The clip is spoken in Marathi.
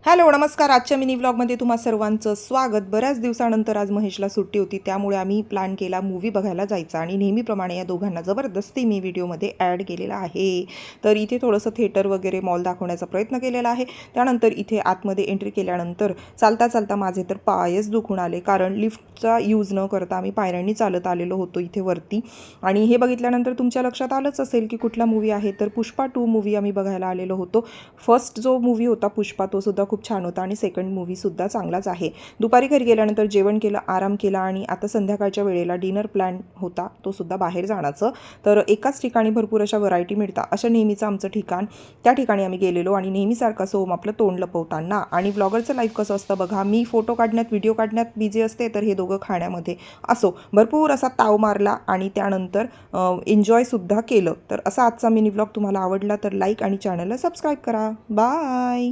हॅलो नमस्कार. आजच्या मिनी व्लॉगमध्ये तुम्हा सर्वांचं स्वागत. बऱ्याच दिवसानंतर आज महेशला सुट्टी होती, त्यामुळे आम्ही प्लॅन केला मूवी बघायला जायचा आणि नेहमीप्रमाणे या दोघांना जबरदस्ती मी व्हिडिओमध्ये ॲड केलेला आहे. तर इथे थोडंसं थिएटर वगैरे मॉल दाखवण्याचा प्रयत्न केलेला आहे. त्यानंतर इथे आतमध्ये एंट्री केल्यानंतर चालता चालता माझे तर पायच दुखून आले, कारण लिफ्टचा यूज न करता आम्ही पायऱ्यांनी चालत आलेलो होतो इथे वरती. आणि हे बघितल्यानंतर तुमच्या लक्षात आलंच असेल की कुठला मूवी आहे, तर पुष्पा 2 मूवी आम्ही बघायला आलेलो होतो. फर्स्ट जो मूवी होता पुष्पा तो सुद्धा खूप छान होता आणि सेकंड मूवीसुद्धा चांगलाच आहे. दुपारी घरी गेल्यानंतर जेवण केलं, आराम केला आणि आता संध्याकाळच्या वेळेला डिनर प्लॅन होता, तो सुद्धा बाहेर जाण्याचं. तर एकाच ठिकाणी भरपूर अशा व्हरायटी मिळतात, असं नेहमीचं आमचं ठिकाण. त्या ठिकाणी आम्ही गेलेलो आणि नेहमीसारखा सोम आपलं तोंड लपवताना. आणि ब्लॉगरचं लाईफ कसं असतं बघा, मी फोटो काढण्यात व्हिडिओ काढण्यात बिझी असते, तर हे दोघं खाण्यामध्ये. असो, भरपूर असा ताव मारला आणि त्यानंतर एन्जॉयसुद्धा केलं. तर असा आजचा मिनी व्लॉग तुम्हाला आवडला तर लाईक आणि चॅनलला सबस्क्राईब करा. बाय.